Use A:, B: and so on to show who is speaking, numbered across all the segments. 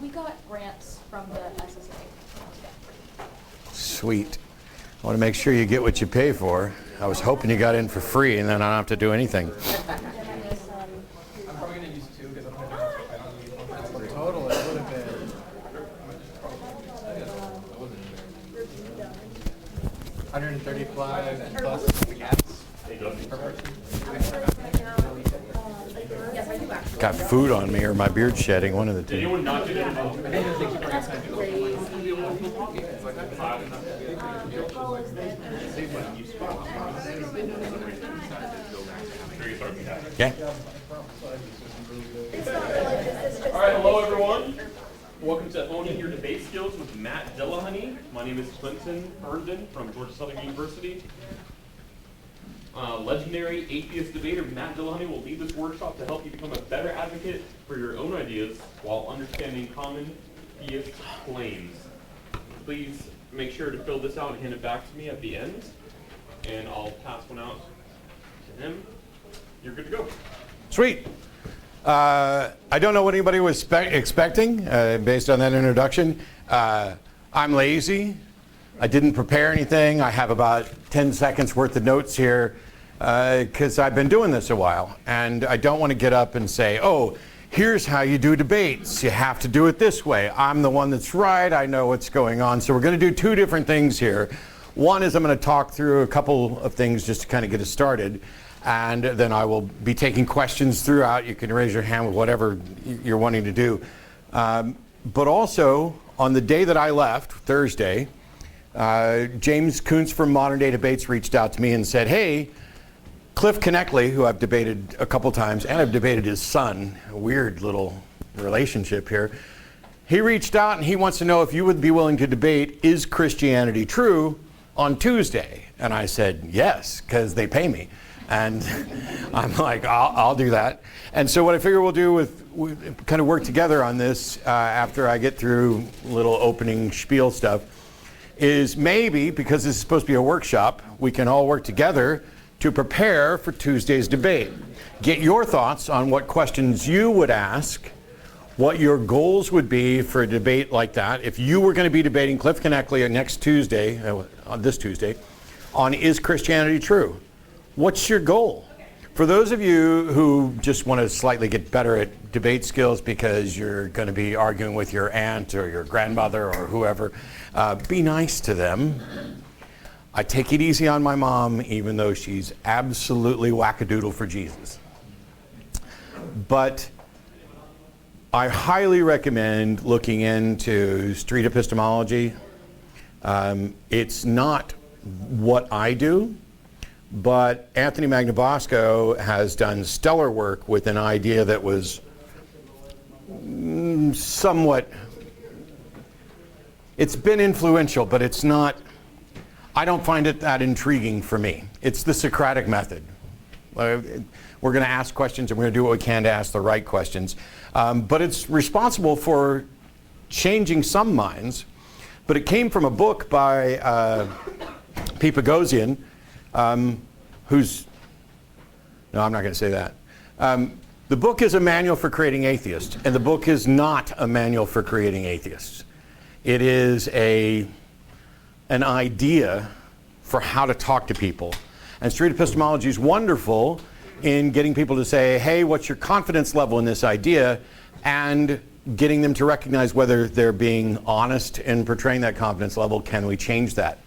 A: We got grants from the SSA.
B: Sweet. I want to make sure you get what you pay for. I was hoping you got in for free and then I don't have to do anything.
C: I'm probably going to use two because I'm going to for total, it would have been. 135 and plus the gas per person.
B: Got food on me or my beard shedding, one of the two.
D: Anyone not do that?
B: Okay.
D: All right, hello everyone. Welcome to Owning Your Debate Skills with Matt Dillahunty. My name is Clinton Herndon from Georgia Southern University. Legendary atheist debater Matt Dillahunty will lead this workshop to help you become a better advocate for your own ideas while understanding common theist claims. Please make sure to fill this out and hand it back to me at the end, and I'll pass one out to him. You're good to go.
B: Sweet. I don't know what anybody was expecting based on that introduction. I'm lazy. I didn't prepare anything. I have about 10 seconds worth of notes here because I've been doing this a while. And I don't want to get up and say, oh, here's how you do debates. You have to do it this way. I'm the one that's right. I know what's going on. So we're going to do two different things here. One is I'm going to talk through a couple of things just to kind of get us started. And then I will be taking questions throughout. You can raise your hand with whatever you're wanting to do. But also, on the day that I left, Thursday, James Kuntz from Modern Day Debates reached out to me and said, hey, Cliff Connectley, who I've debated a couple times, and I've debated his son, a weird little relationship here, he reached out and he wants to know if you would be willing to debate, is Christianity true, on Tuesday? And I said, yes, because they pay me. And I'm like, I'll do that. And so what I figure we'll do we kind of work together on this after I get through little opening spiel stuff, is maybe, because this is supposed to be a workshop, we can all work together to prepare for Tuesday's debate. Get your thoughts on what questions you would ask, what your goals would be for a debate like that. If you were going to be debating Cliff Connectley next Tuesday, on this Tuesday, on is Christianity true? What's your goal? For those of you who just want to slightly get better at debate skills because you're going to be arguing with your aunt or your grandmother or whoever, be nice to them. I take it easy on my mom, even though she's absolutely wackadoodle for Jesus. But I highly recommend looking into street epistemology. It's not what I do, but Anthony Magnabosco has done stellar work with an idea that was somewhat, it's been influential, but it's not, I don't find it that intriguing for me. It's the Socratic method. We're going to ask questions and we're going to do what we can to ask the right questions. But it's responsible for changing some minds. But it came from a book by Pete Boghossian, who's, no, I'm not going to say that. The book is a manual for creating atheists, and the book is not a manual for creating atheists. It is an idea for how to talk to people. And street epistemology is wonderful in getting people to say, hey, what's your confidence level in this idea? And getting them to recognize whether they're being honest in portraying that confidence level. Can we change that?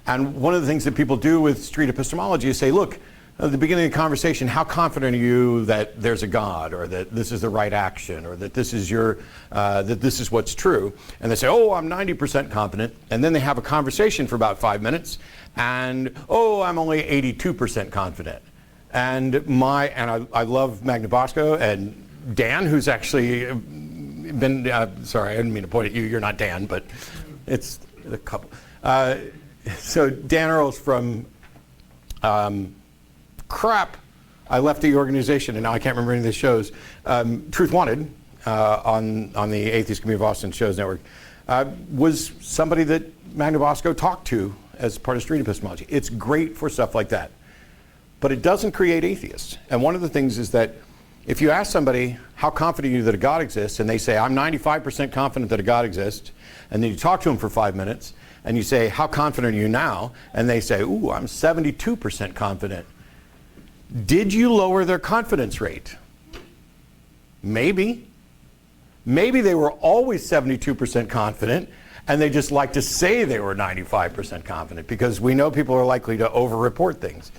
B: And one of the things that people do with street epistemology is say, look, at the beginning of the conversation, how confident are you that there's a God, or that this is the right action, or that this is that this is what's true? And they say, oh, I'm 90% confident. And then they have a conversation for about 5 minutes, and oh, I'm only 82% confident. And I love Magnabosco and Dan, who's actually been, sorry, I didn't mean to point at you. You're not Dan, but it's a couple. So Dan Earls from I left the organization and now I can't remember any of the shows. Truth Wanted on the Atheist Community of Austin Shows Network was somebody that Magnabosco talked to as part of street epistemology. It's great for stuff like that, but it doesn't create atheists. And one of the things is that If you ask somebody, how confident are you that a God exists, and they say, I'm 95% confident that a God exists, and then you talk to them for 5 minutes, and you say, how confident are you now? And they say, ooh, I'm 72% confident. Did you lower their confidence rate? Maybe. Maybe they were always 72% confident, and they just like to say they were 95% confident, because we know people are likely to over-report things.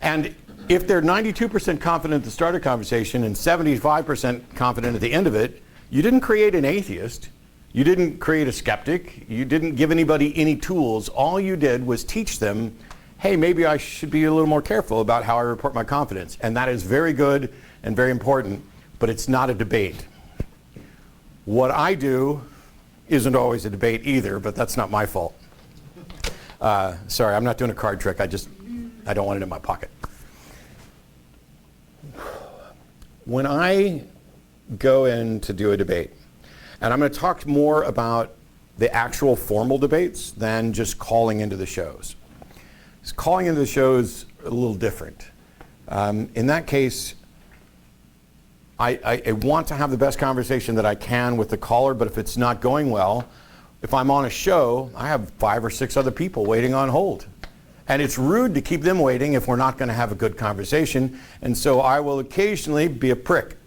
B: And if they're 92% confident at the start of the conversation and 75% confident at the end of it, you didn't create an atheist. You didn't create a skeptic. You didn't give anybody any tools. All you did was teach them, hey, maybe I should be a little more careful about how I report my confidence. And that is very good and very important, but it's not a debate. What I do isn't always a debate either, but that's not my fault. Sorry, I'm not doing a card trick. I don't want it in my pocket. When I go in to do a debate, and I'm going to talk more about the actual formal debates than just calling into the shows. Calling into the shows a little different. In that case, I want to have the best conversation that I can with the caller, but if it's not going well, if I'm on a show, I have 5 or 6 other people waiting on hold. And it's rude to keep them waiting if we're not going to have a good conversation. And so I will occasionally be a prick,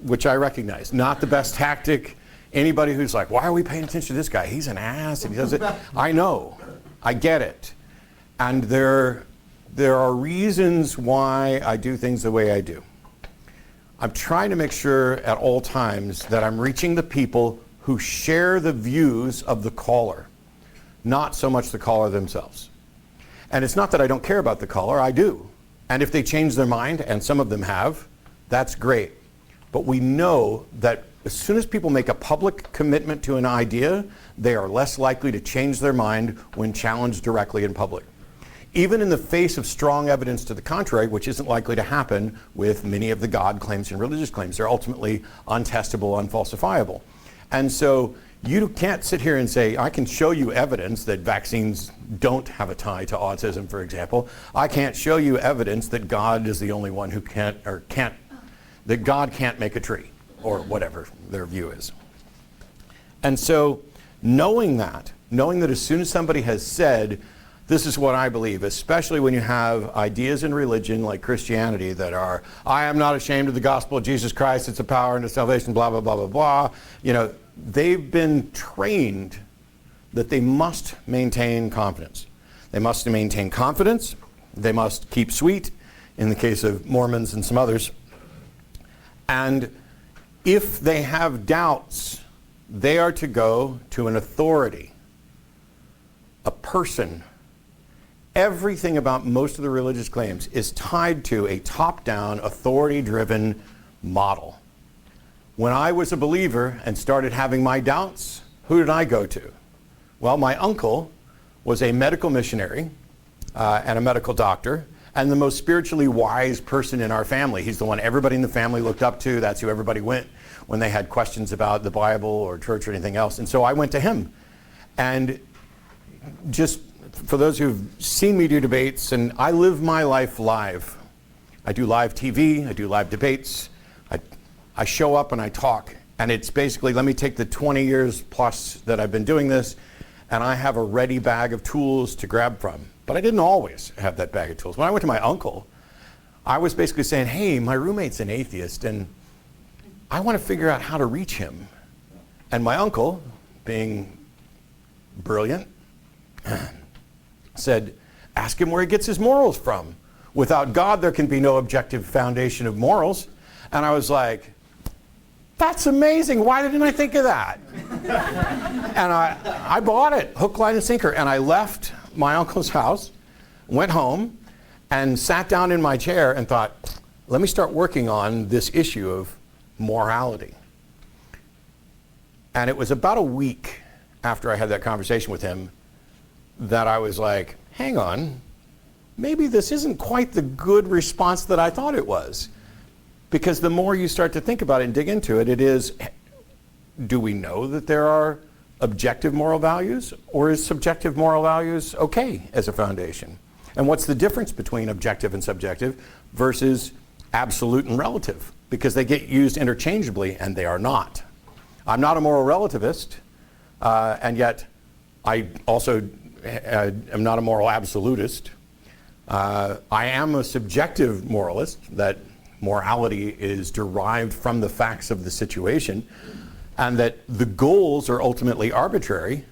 B: which I recognize. Not the best tactic. Anybody who's like, why are we paying attention to this guy? He's an ass and he does it. I know. I get it. And there are reasons why I do things the way I do. I'm trying to make sure at all times that I'm reaching the people who share the views of the caller, not so much the caller themselves. And it's not that I don't care about the caller, I do. And if they change their mind, and some of them have, that's great. But we know that as soon as people make a public commitment to an idea, they are less likely to change their mind when challenged directly in public. Even in the face of strong evidence to the contrary, which isn't likely to happen with many of the God claims and religious claims. They're ultimately untestable, unfalsifiable. And so you can't sit here and say, I can show you evidence that vaccines don't have a tie to autism, for example. I can't show you evidence that God is the only one who that God can't make a tree, or whatever their view is. And so knowing that as soon as somebody has said, this is what I believe, especially when you have ideas in religion like Christianity that are, I am not ashamed of the gospel of Jesus Christ, it's a power unto salvation, blah, blah, blah, blah, blah. You know, they've been trained that they must maintain confidence. They must maintain confidence. They must keep sweet, in the case of Mormons and some others. And if they have doubts, they are to go to an authority, a person. Everything about most of the religious claims is tied to a top-down, authority-driven model. When I was a believer and started having my doubts, who did I go to? Well, my uncle was a medical missionary and a medical doctor, and the most spiritually wise person in our family. He's the one everybody in the family looked up to. That's who everybody went when they had questions about the Bible or church or anything else. And so I went to him. And just for those who've seen me do debates, and I live my life live. I do live TV, I do live debates. I show up and I talk. And it's basically, let me take the 20 years plus that I've been doing this, and I have a ready bag of tools to grab from. But I didn't always have that bag of tools. When I went to my uncle, I was basically saying, hey, my roommate's an atheist, and I want to figure out how to reach him. And my uncle, being brilliant, said, ask him where he gets his morals from. Without God, there can be no objective foundation of morals. And I was like, that's amazing. Why didn't I think of that? And I bought it, hook, line, and sinker. And I left my uncle's house, went home, and sat down in my chair and thought, let me start working on this issue of morality. And it was about a week after I had that conversation with him that I was like, hang on, maybe this isn't quite the good response that I thought it was. Because the more you start to think about it and dig into it, it is, do we know that there are objective moral values, or is subjective moral values okay as a foundation? And what's the difference between objective and subjective versus absolute and relative, because they get used interchangeably, and they are not. I'm not a moral relativist, and yet I also am not a moral absolutist. I am a subjective moralist, that morality is derived from the facts of the situation, and that the goals are ultimately arbitrary,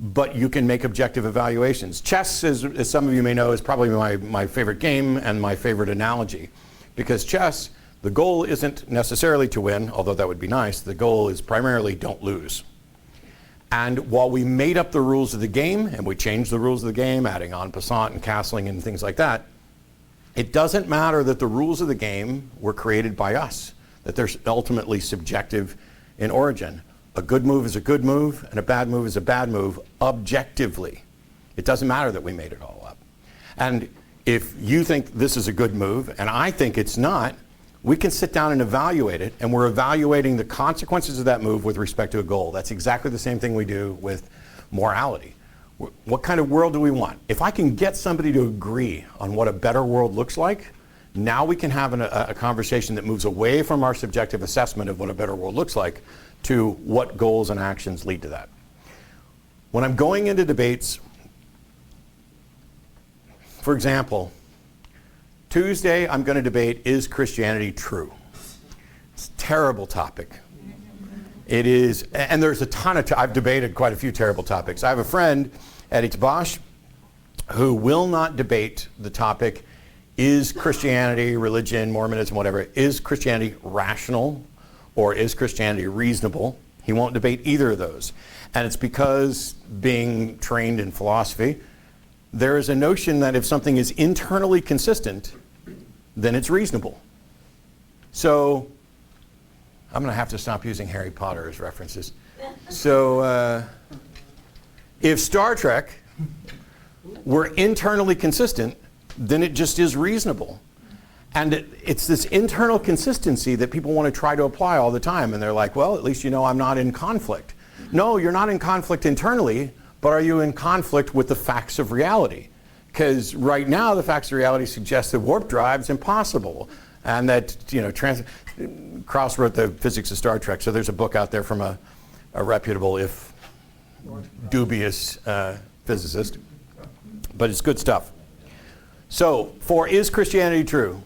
B: but you can make objective evaluations. Chess, as some of you may know, is probably my favorite game and my favorite analogy. Because chess, the goal isn't necessarily to win, although that would be nice. The goal is primarily don't lose. And while we made up the rules of the game, and we changed the rules of the game, adding en passant and castling and things like that, it doesn't matter that the rules of the game were created by us, that they're ultimately subjective in origin. A good move is a good move, and a bad move is a bad move, objectively. It doesn't matter that we made it all up. And if you think this is a good move, and I think it's not, we can sit down and evaluate it, and we're evaluating the consequences of that move with respect to a goal. That's exactly the same thing we do with morality. What kind of world do we want? If I can get somebody to agree on what a better world looks like, now we can have a conversation that moves away from our subjective assessment of what a better world looks like to what goals and actions lead to that. When I'm going into debates, for example, Tuesday I'm going to debate, is Christianity true? It's a terrible topic. It is, and there's a ton of, I've debated quite a few terrible topics. I have a friend, Eddie Tabash, who will not debate the topic, is Christianity, religion, Mormonism, whatever, is Christianity rational or is Christianity reasonable? He won't debate either of those. And it's because, being trained in philosophy, there is a notion that if something is internally consistent, then it's reasonable. So, I'm going to have to stop using Harry Potter as references. So, if Star Trek were internally consistent, then it just is reasonable. And it's this internal consistency that people want to try to apply all the time. And they're like, well, at least you know I'm not in conflict. No, you're not in conflict internally, but are you in conflict with the facts of reality? Because right now the facts of reality suggest that warp drive's impossible. And that, you know, Krauss wrote the physics of Star Trek, so there's a book out there from a reputable, if dubious, physicist. But it's good stuff. So, for is Christianity true?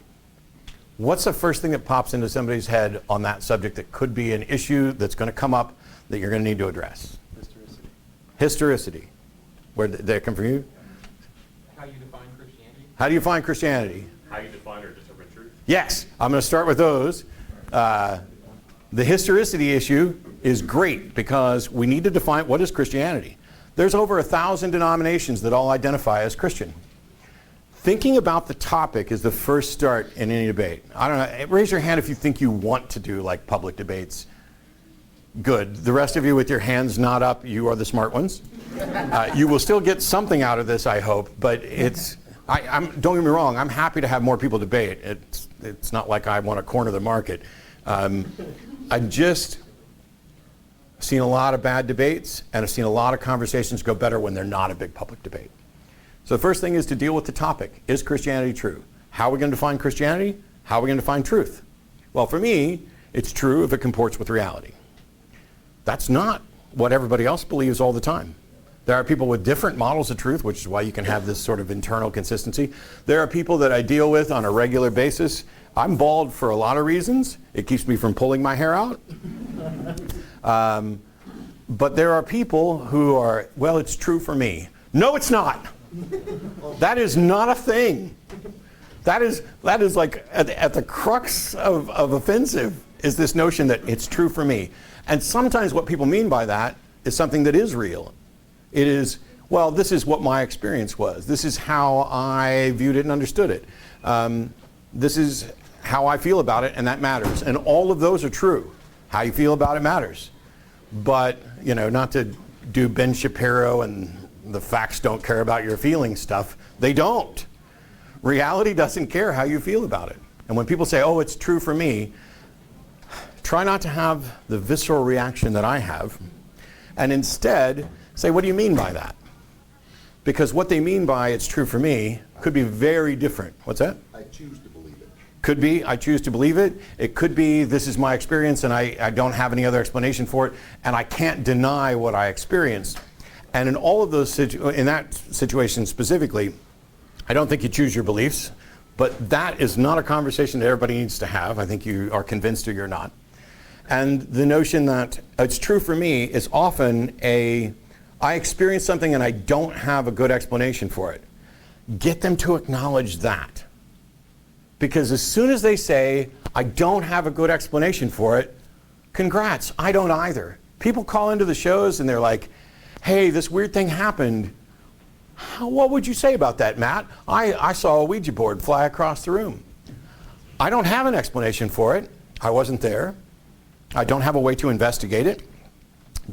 B: What's the first thing that pops into somebody's head on that subject that could be an issue that's going to come up that you're going to need to address?
C: Historicity.
B: Historicity. Where did that come from you?
C: How you define Christianity?
B: How do you find Christianity?
D: How you define or determine truth?
B: Yes, I'm going to start with those. The historicity issue is great because we need to define what is Christianity. There's over 1,000 denominations that all identify as Christian. Thinking about the topic is the first start in any debate. I don't know, raise your hand if you think you want to do like public debates. Good. The rest of you with your hands not up, you are the smart ones. You will still get something out of this, I hope, but it's, don't get me wrong, I'm happy to have more people debate. It's not like I want to corner the market. I've just seen a lot of bad debates, and I've seen a lot of conversations go better when they're not a big public debate. So the first thing is to deal with the topic. Is Christianity true? How are we going to define Christianity? How are we going to define truth? Well, for me, it's true if it comports with reality. That's not what everybody else believes all the time. There are people with different models of truth, which is why you can have this sort of internal consistency. There are people that I deal with on a regular basis. I'm bald for a lot of reasons. It keeps me from pulling my hair out. But there are people who are, well, it's true for me. No, it's not. That is not a thing. That is like at the crux of offensive is this notion that it's true for me. And sometimes what people mean by that is something that is real. It is, well, this is what my experience was. This is how I viewed it and understood it. This is how I feel about it, and that matters. And all of those are true. How you feel about it matters. But, you know, not to do Ben Shapiro and the facts don't care about your feelings stuff. They don't. Reality doesn't care how you feel about it. And when people say, oh, it's true for me, try not to have the visceral reaction that I have, and instead say, what do you mean by that? Because what they mean by it's true for me could be very different. What's that?
E: I choose to believe it.
B: Could be I choose to believe it. It could be this is my experience and I don't have any other explanation for it, and I can't deny what I experienced. And in all of those, in that situation specifically, I don't think you choose your beliefs, but that is not a conversation that everybody needs to have. I think you are convinced or you're not. And the notion that it's true for me is often I experience something and I don't have a good explanation for it. Get them to acknowledge that. Because as soon as they say, I don't have a good explanation for it, congrats, I don't either. People call into the shows and they're like, hey, this weird thing happened. What would you say about that, Matt? I saw a Ouija board fly across the room. I don't have an explanation for it. I wasn't there. I don't have a way to investigate it.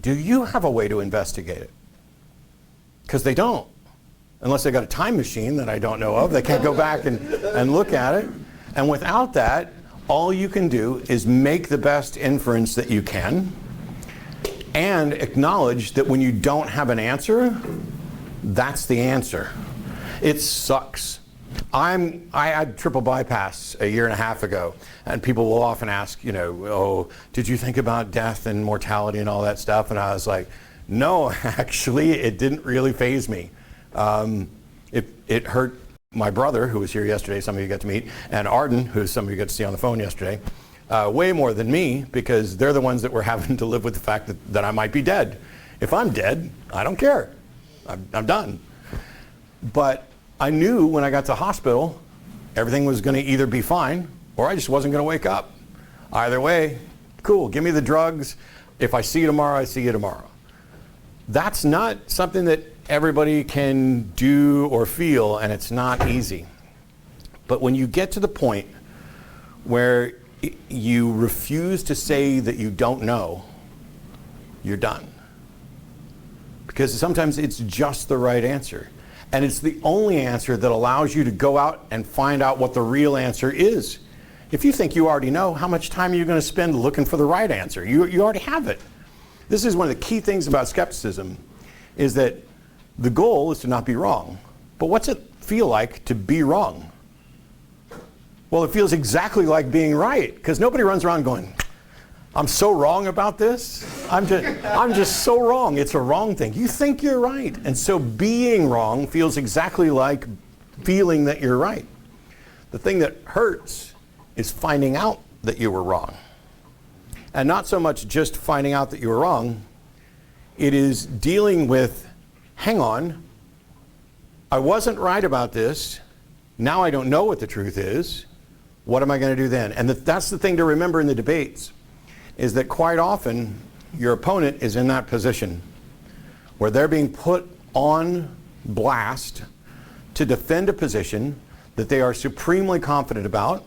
B: Do you have a way to investigate it? Because they don't. Unless they got a time machine that I don't know of. They can't go back and look at it. And without that, all you can do is make the best inference that you can and acknowledge that when you don't have an answer, that's the answer. It sucks. I had triple bypass a year and a half ago, and people will often ask, oh, did you think about death and mortality and all that stuff? And I was like, no, actually, it didn't really faze me. It hurt my brother, who was here yesterday, some of you got to meet, and Arden, who some of you got to see on the phone yesterday, way more than me, because they're the ones that were having to live with the fact that I might be dead. If I'm dead, I don't care. I'm done. But I knew when I got to the hospital, everything was going to either be fine, or I just wasn't going to wake up. Either way, cool, give me the drugs. If I see you tomorrow, I see you tomorrow. That's not something that everybody can do or feel, and it's not easy. But when you get to the point where you refuse to say that you don't know, you're done. Because sometimes it's just the right answer. And it's the only answer that allows you to go out and find out what the real answer is. If you think you already know, how much time are you going to spend looking for the right answer? You already have it. This is one of the key things about skepticism, is that the goal is to not be wrong. But what's it feel like to be wrong? Well, it feels exactly like being right, because nobody runs around going, I'm so wrong about this. I'm just so wrong. It's a wrong thing. You think you're right. And so being wrong feels exactly like feeling that you're right. The thing that hurts is finding out that you were wrong. And not so much just finding out that you were wrong. It is dealing with, hang on, I wasn't right about this. Now I don't know what the truth is. What am I going to do then? And that's the thing to remember in the debates, is that quite often your opponent is in that position where they're being put on blast to defend a position that they are supremely confident about,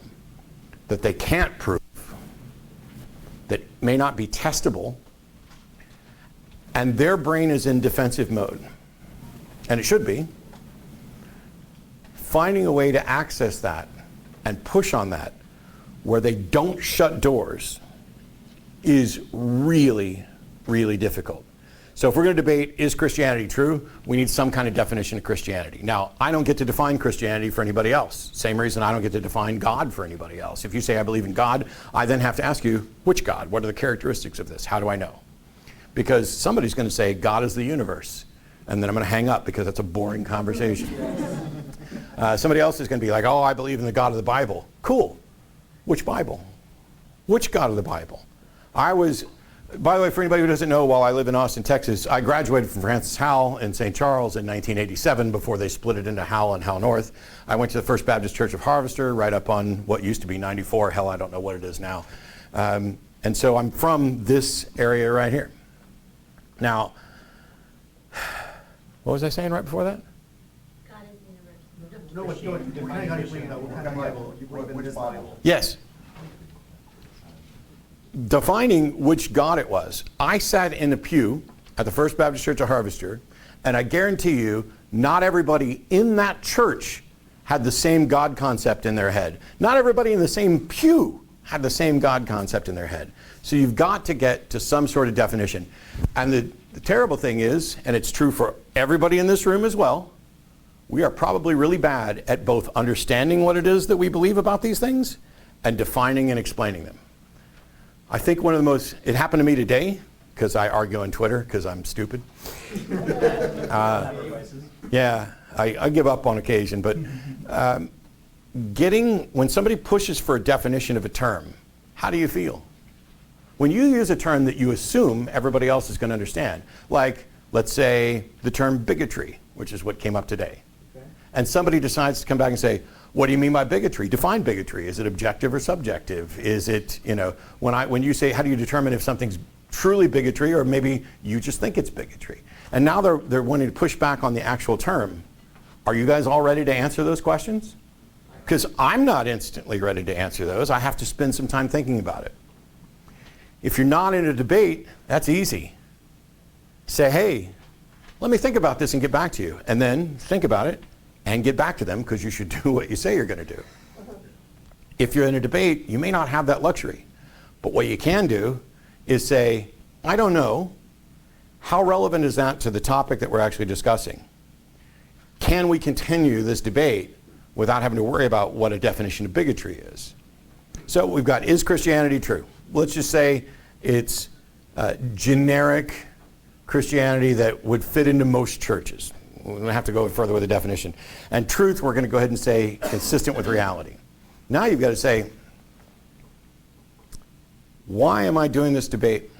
B: that they can't prove, that may not be testable, and their brain is in defensive mode. And it should be. Finding a way to access that and push on that where they don't shut doors is really, really difficult. So if we're going to debate, is Christianity true? We need some kind of definition of Christianity. Now, I don't get to define Christianity for anybody else. Same reason I don't get to define God for anybody else. If you say I believe in God, I then have to ask you, which God? What are the characteristics of this? How do I know? Because somebody's going to say God is the universe. And then I'm going to hang up because that's a boring conversation. Somebody else is going to be like, oh, I believe in the God of the Bible. Cool. Which Bible? Which God of the Bible? By the way, for anybody who doesn't know, while I live in Austin, Texas, I graduated from Francis Howell in St. Charles in 1987 before they split it into Howell and Howell North. I went to the First Baptist Church of Harvester right up on what used to be 94. Hell, I don't know what it is now. And so I'm from this area right here. Now, what was I saying right before that?
A: God is the universe.
C: No, depending how you believe that, what kind of Bible you believe in this Bible.
B: Yes. Defining which God it was. I sat in a pew at the First Baptist Church of Harvester, and I guarantee you, not everybody in that church had the same God concept in their head. Not everybody in the same pew had the same God concept in their head. So you've got to get to some sort of definition. And the terrible thing is, and it's true for everybody in this room as well, we are probably really bad at both understanding what it is that we believe about these things and defining and explaining them. I think one of the most, it happened to me today, because I argue on Twitter, because I'm stupid. Yeah, I give up on occasion, but when somebody pushes for a definition of a term, how do you feel? When you use a term that you assume everybody else is going to understand, like, let's say, the term bigotry, which is what came up today. Okay. And somebody decides to come back and say, what do you mean by bigotry? Define bigotry. Is it objective or subjective? Is it, when you say, how do you determine if something's truly bigotry, or maybe you just think it's bigotry? And now they're wanting to push back on the actual term. Are you guys all ready to answer those questions? Because I'm not instantly ready to answer those. I have to spend some time thinking about it. If you're not in a debate, that's easy. Say, hey, let me think about this and get back to you. And then think about it and get back to them, because you should do what you say you're going to do. If you're in a debate, you may not have that luxury. But what you can do is say, I don't know. How relevant is that to the topic that we're actually discussing? Can we continue this debate without having to worry about what a definition of bigotry is? So we've got, is Christianity true? Let's just say it's generic Christianity that would fit into most churches. We don't have to go further with the definition. And truth, we're going to go ahead and say consistent with reality. Now you've got to say, why am I doing this debate?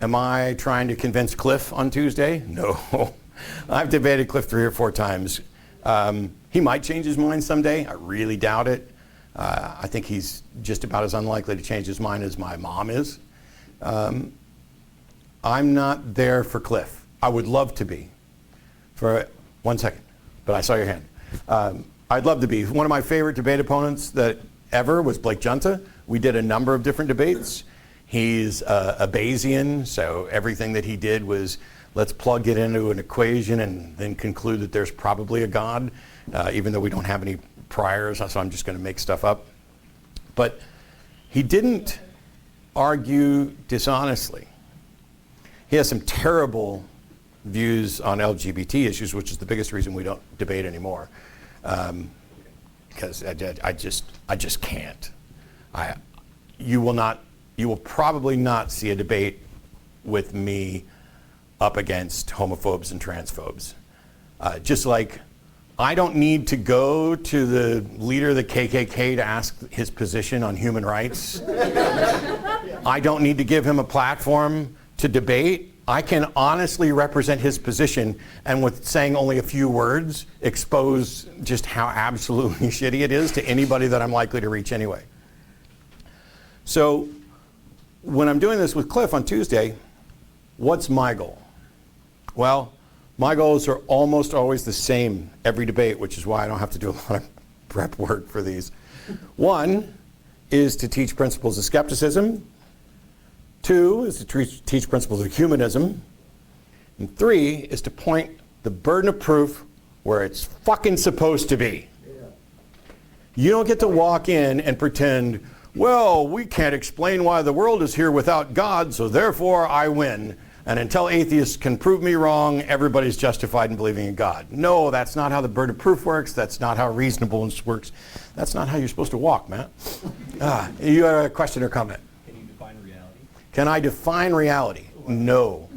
B: Am I trying to convince Cliff on Tuesday? No. I've debated Cliff 3 or 4 times. He might change his mind someday. I really doubt it. I think he's just about as unlikely to change his mind as my mom is. I'm not there for Cliff. I would love to be. For 1 second, but I saw your hand. I'd love to be. One of my favorite debate opponents that ever was Blake Junta. We did a number of different debates. He's a Bayesian, so everything that he did was, let's plug it into an equation and then conclude that there's probably a God, even though we don't have any priors, so I'm just going to make stuff up. But he didn't argue dishonestly. He has some terrible views on LGBT issues, which is the biggest reason we don't debate anymore. Because I just can't. You will probably not see a debate with me up against homophobes and transphobes. Just like I don't need to go to the leader of the KKK to ask his position on human rights. I don't need to give him a platform to debate. I can honestly represent his position, and with saying only a few words, expose just how absolutely shitty it is to anybody that I'm likely to reach anyway. So when I'm doing this with Cliff on Tuesday, what's my goal? Well, my goals are almost always the same every debate, which is why I don't have to do a lot of prep work for these. One is to teach principles of skepticism. 2 is to teach principles of humanism. And 3 is to point the burden of proof where it's fucking supposed to be. You don't get to walk in and pretend, well, we can't explain why the world is here without God, so therefore I win. And until atheists can prove me wrong, everybody's justified in believing in God. No, that's not how the burden of proof works. That's not how reasonableness works. That's not how you're supposed to walk, Matt. You had a question or comment?
C: Can you define reality?
B: Can I define reality? No.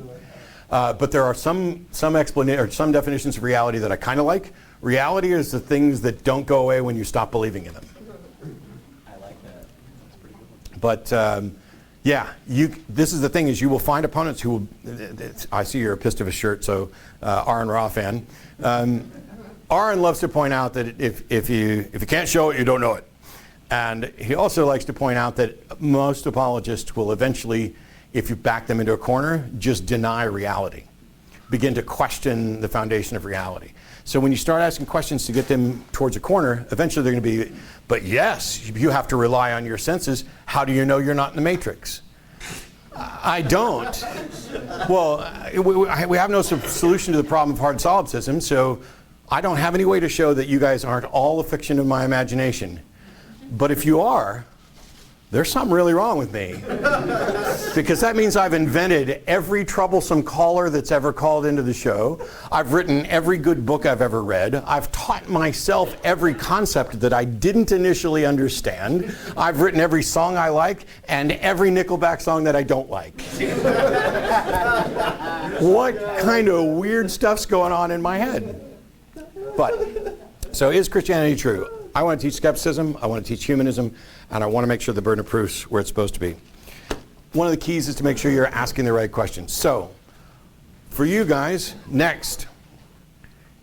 B: But there are some definitions of reality that I kind of like. Reality is the things that don't go away when you stop believing in them.
C: I like that. That's pretty good.
B: But yeah, this is the thing, is you will find opponents who will, I see your Epistemology shirt, so Aaron Ra fan. Aaron loves to point out that if you can't show it, you don't know it. And he also likes to point out that most apologists will eventually, if you back them into a corner, just deny reality, begin to question the foundation of reality. So when you start asking questions to get them towards a corner, eventually they're going to be, but yes, you have to rely on your senses. How do you know you're not in the Matrix? I don't. Well, we have no solution to the problem of hard solipsism, so I don't have any way to show that you guys aren't all a fiction of my imagination. But if you are, there's something really wrong with me. Because that means I've invented every troublesome caller that's ever called into the show. I've written every good book I've ever read. I've taught myself every concept that I didn't initially understand. I've written every song I like and every Nickelback song that I don't like. What kind of weird stuff's going on in my head? But, so is Christianity true? I want to teach skepticism, I want to teach humanism, and I want to make sure the burden of proof's where it's supposed to be. One of the keys is to make sure you're asking the right questions. So, for you guys, next,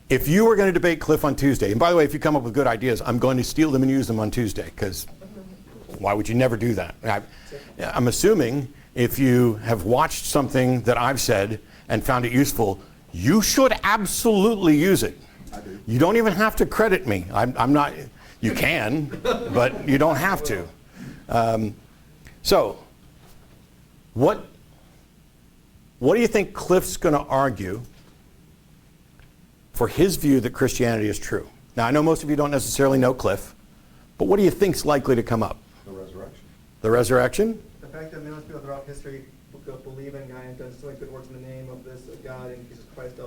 B: if you were going to debate Cliff on Tuesday, and by the way, if you come up with good ideas, I'm going to steal them and use them on Tuesday, because why would you never do that? I'm assuming if you have watched something that I've said and found it useful, you should absolutely use it. You don't even have to credit me. I'm not, you can, but you don't have to. So, what do you think Cliff's going to argue for his view that Christianity is true? Now, I know most of you don't necessarily know Cliff, but what do you think's likely to come up?
C: The resurrection.
B: The resurrection?
E: The fact that most people throughout history believe in God and does so many good works in the name of this God and Jesus Christ,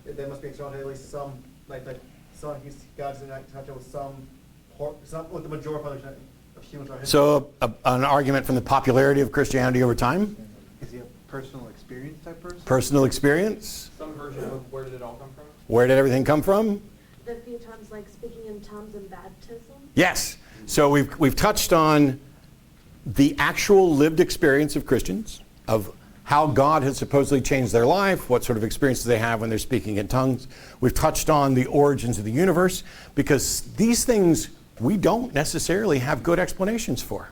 E: there must be extraordinary, at least some, God's in touch with with the majority of humans throughout history.
B: So, an argument from the popularity of Christianity over time?
C: Is he a personal experience type person?
B: Personal experience?
F: Some version of where did it all come from?
B: Where did everything come from?
A: The few times like speaking in tongues and baptism.
B: Yes. So we've touched on the actual lived experience of Christians, of how God has supposedly changed their life, what sort of experiences they have when they're speaking in tongues. We've touched on the origins of the universe, because these things we don't necessarily have good explanations for.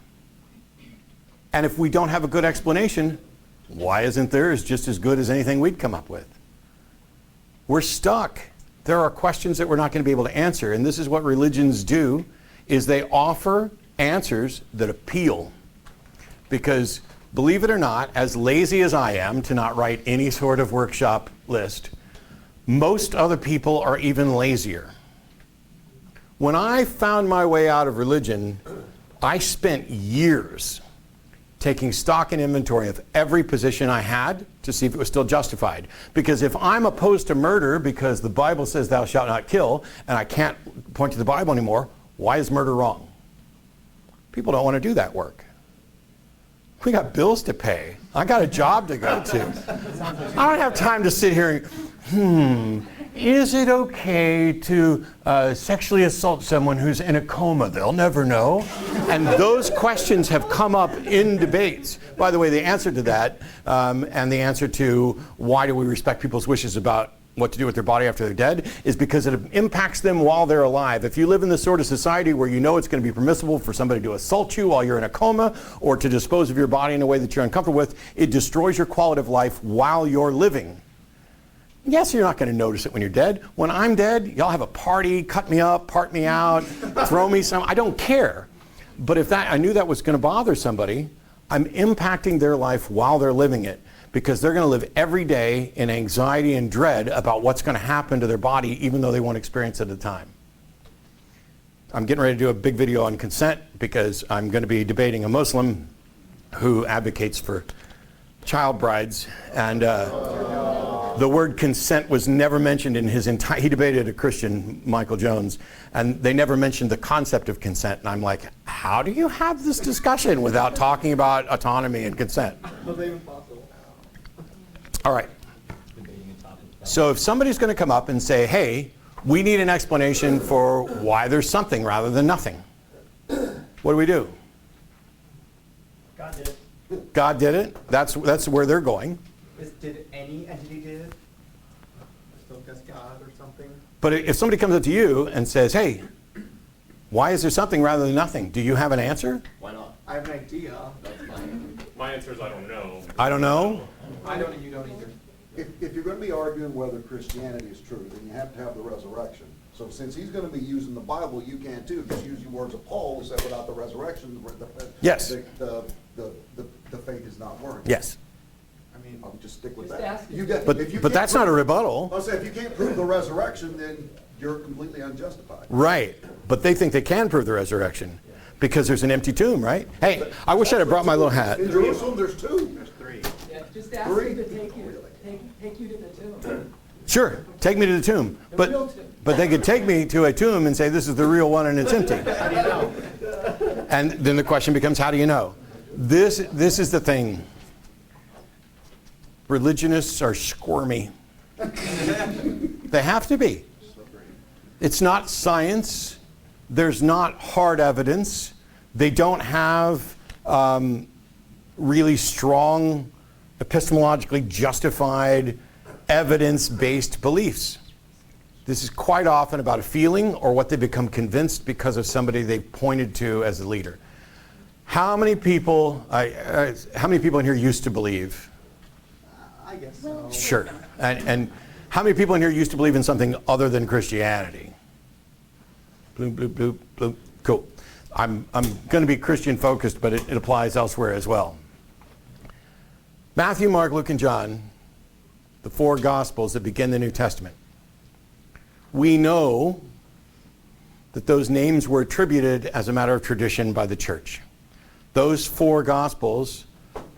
B: And if we don't have a good explanation, why isn't theirs just as good as anything we'd come up with? We're stuck. There are questions that we're not going to be able to answer, and this is what religions do, is they offer answers that appeal. Because, believe it or not, as lazy as I am to not write any sort of workshop list, most other people are even lazier. When I found my way out of religion, I spent years taking stock and inventory of every position I had to see if it was still justified. Because if I'm opposed to murder because the Bible says thou shalt not kill, and I can't point to the Bible anymore, why is murder wrong? People don't want to do that work. We got bills to pay. I got a job to go to. I don't have time to sit here and, is it okay to sexually assault someone who's in a coma? They'll never know. And those questions have come up in debates. By the way, the answer to that and the answer to why do we respect people's wishes about what to do with their body after they're dead is because it impacts them while they're alive. If you live in this sort of society where you know it's going to be permissible for somebody to assault you while you're in a coma or to dispose of your body in a way that you're uncomfortable with, it destroys your quality of life while you're living. Yes, you're not going to notice it when you're dead. When I'm dead, y'all have a party, cut me up, part me out, throw me some. I don't care. But if I knew that was going to bother somebody, I'm impacting their life while they're living it, because they're going to live every day in anxiety and dread about what's going to happen to their body, even though they won't experience it at the time. I'm getting ready to do a big video on consent because I'm going to be debating a Muslim who advocates for child brides, and the word consent was never mentioned in his entire, he debated a Christian, Michael Jones, and they never mentioned the concept of consent. And I'm like, how do you have this discussion without talking about autonomy and consent? All right. So if somebody's going to come up and say, hey, we need an explanation for why there's something rather than nothing, what do we do?
E: God did it.
B: God did it. That's where they're going.
E: Did any entity did it? Still just God or something?
B: But if somebody comes up to you and says, hey, why is there something rather than nothing? Do you have an answer?
F: Why not?
E: I have an idea.
D: My answer is I don't know.
B: I don't know.
F: I don't and you don't either.
G: If you're going to be arguing whether Christianity is true, then you have to have the resurrection. So since he's going to be using the Bible, you can too. Just use the words of Paul who said without the resurrection,
B: Yes.
G: the faith is not working.
B: Yes.
E: I mean,
G: I'll just stick with
F: Just
G: that.
F: ask
G: You
F: it.
G: get,
B: But
G: if you
B: but
G: can't
B: that's not a
G: prove-
B: rebuttal.
G: I'll say if you can't prove the resurrection, then you're completely unjustified.
B: Right. But they think they can prove the resurrection. because there's an empty tomb, right? Hey, I wish I'd have brought my little hat.
G: In Jerusalem, there's two.
C: There's three.
F: Yeah, just ask
G: Three.
F: him to take you to the tomb.
B: Sure, take me to the tomb.
F: The real tomb.
B: But they could take me to a tomb and say, this is the real one and it's empty. And then the question becomes, how do you know? This is the thing. Religionists are squirmy. They have to be. It's not science. There's not hard evidence. They don't have really strong, epistemologically justified, evidence-based beliefs. This is quite often about a feeling or what they become convinced because of somebody they've pointed to as a leader. How many people in here used to believe?
E: I guess so.
B: Sure. And how many people in here used to believe in something other than Christianity? Bloop, bloop, bloop, bloop. Cool. I'm going to be Christian focused, but it applies elsewhere as well. Matthew, Mark, Luke, and John, the four Gospels that begin the New Testament. We know that those names were attributed as a matter of tradition by the church. Those four Gospels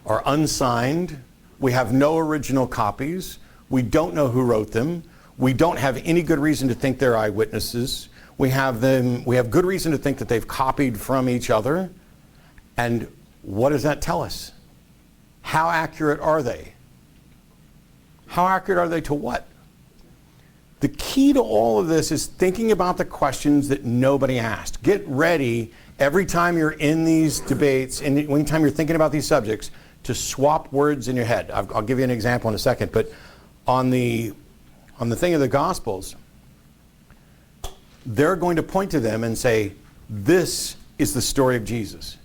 B: are unsigned. We have no original copies. We don't know who wrote them. We don't have any good reason to think they're eyewitnesses. We have good reason to think that they've copied from each other. And what does that tell us? How accurate are they? How accurate are they to what? The key to all of this is thinking about the questions that nobody asked. Get ready every time you're in these debates, and anytime you're thinking about these subjects, to swap words in your head. I'll give you an example in a second, but on the thing of the Gospels, they're going to point to them and say, this is the story of Jesus.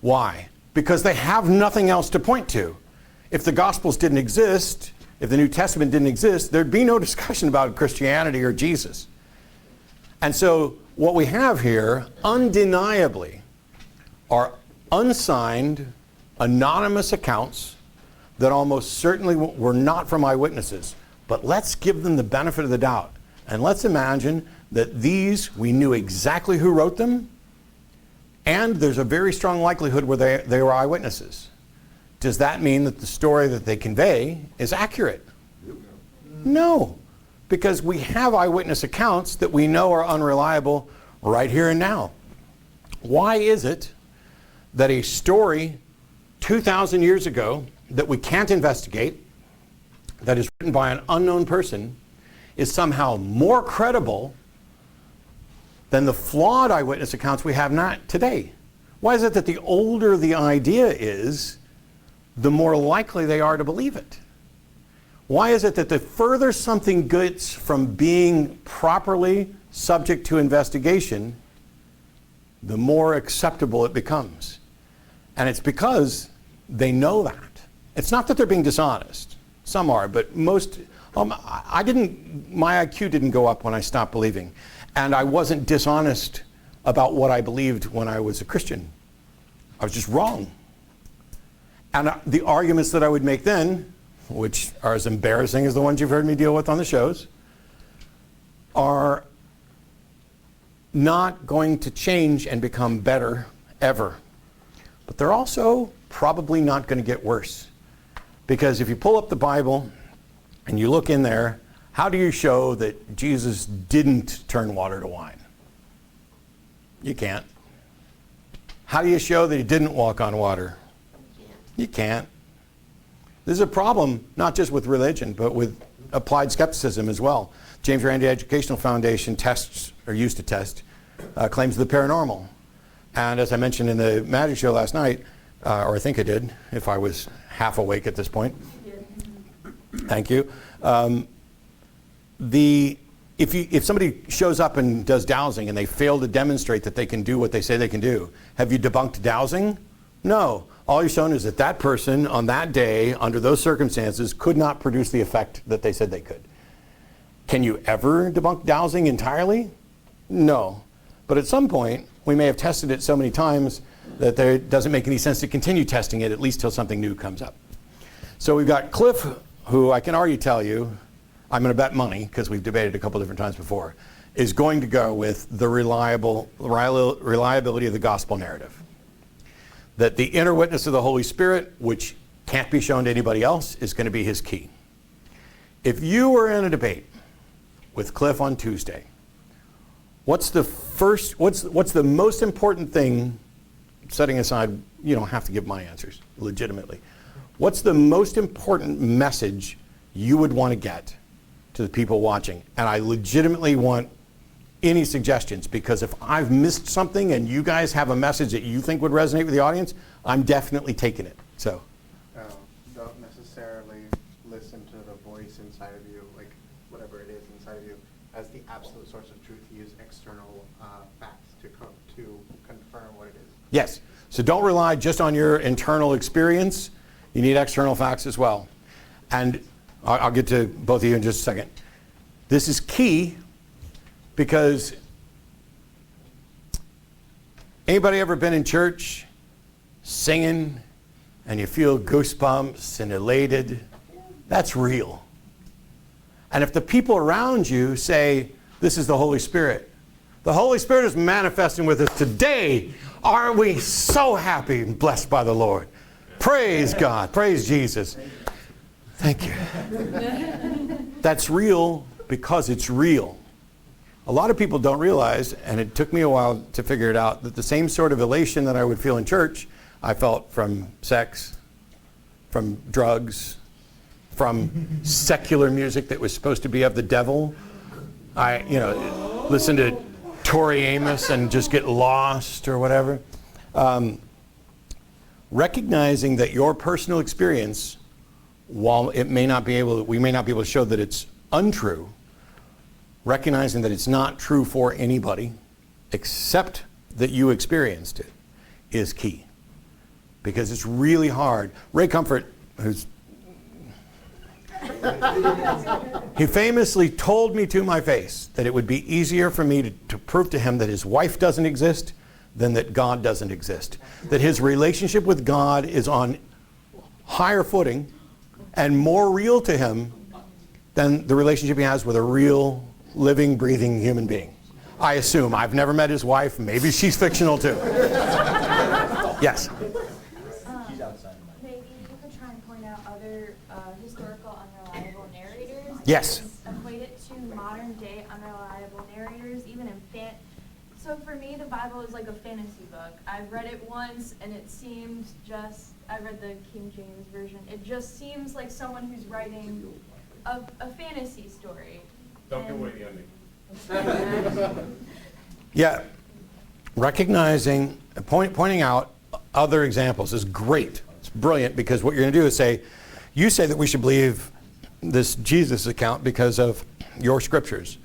B: Why? Because they have nothing else to point to. If the Gospels didn't exist, if the New Testament didn't exist, there'd be no discussion about Christianity or Jesus. And so what we have here, undeniably, are unsigned, anonymous accounts that almost certainly were not from eyewitnesses. But let's give them the benefit of the doubt. And let's imagine that these, we knew exactly who wrote them, and there's a very strong likelihood where they were eyewitnesses. Does that mean that the story that they convey is accurate? No, because we have eyewitness accounts that we know are unreliable right here and now. Why is it that a story 2,000 years ago that we can't investigate, that is written by an unknown person, is somehow more credible than the flawed eyewitness accounts we have not today? Why is it that the older the idea is, the more likely they are to believe it? Why is it that the further something gets from being properly subject to investigation, the more acceptable it becomes? And it's because they know that. It's not that they're being dishonest. Some are, but most, my IQ didn't go up when I stopped believing. And I wasn't dishonest about what I believed when I was a Christian. I was just wrong. And the arguments that I would make then, which are as embarrassing as the ones you've heard me deal with on the shows, are not going to change and become better ever. But they're also probably not going to get worse. Because if you pull up the Bible and you look in there, how do you show that Jesus didn't turn water to wine? You can't. How do you show that he didn't walk on water? You can't. This is a problem not just with religion, but with applied skepticism as well. James Randi Educational Foundation tests, or used to test, claims of the paranormal. And as I mentioned in the magic show last night, or I think I did, if I was half awake at this point. Thank you. If somebody shows up and does dowsing and they fail to demonstrate that they can do what they say they can do, have you debunked dowsing? No. All you've shown is that that person on that day, under those circumstances, could not produce the effect that they said they could. Can you ever debunk dowsing entirely? No. But at some point, we may have tested it so many times that it doesn't make any sense to continue testing it, at least till something new comes up. So we've got Cliff, who I can already tell you, I'm going to bet money, because we've debated a couple different times before, is going to go with the reliability of the gospel narrative. That the inner witness of the Holy Spirit, which can't be shown to anybody else, is going to be his key. If you were in a debate with Cliff on Tuesday, what's the most important thing, setting aside, you don't have to give my answers, legitimately. What's the most important message you would want to get to the people watching? And I legitimately want any suggestions, because if I've missed something and you guys have a message that you think would resonate with the audience, I'm definitely taking it. So.
C: Don't necessarily listen to the voice inside of you, like whatever it is inside of you, as the absolute source of truth. Use external facts to confirm what it is.
B: Yes. So don't rely just on your internal experience. You need external facts as well. And I'll get to both of you in just a second. This is key because anybody ever been in church singing and you feel goosebumps and elated? That's real. And if the people around you say, this is the Holy Spirit is manifesting with us today, aren't we so happy and blessed by the Lord? Praise God. Praise Jesus. Thank you. That's real because it's real. A lot of people don't realize, and it took me a while to figure it out, that the same sort of elation that I would feel in church, I felt from sex, from drugs, from secular music that was supposed to be of the devil. I, listen to Tori Amos and just get lost or whatever. Recognizing that your personal experience, while we may not be able to show that it's untrue, recognizing that it's not true for anybody except that you experienced it is key. Because it's really hard. Ray Comfort, he famously told me to my face that it would be easier for me to prove to him that his wife doesn't exist than that God doesn't exist. That his relationship with God is on higher footing and more real to him than the relationship he has with a real, living, breathing human being. I assume. I've never met his wife. Maybe she's fictional too. Yes?
H: Maybe you could try and point out other historical unreliable narrators.
B: Yes.
H: Equate it to modern day unreliable narrators, even in So for me, the Bible is like a fantasy book. I've read it once, and it seemed I read the King James Version. It just seems like someone who's writing a fantasy story.
D: Don't give away the ending.
B: Yeah. Recognizing, pointing out other examples is great. It's brilliant, because what you're going to do is you say that we should believe this Jesus account because of your scriptures.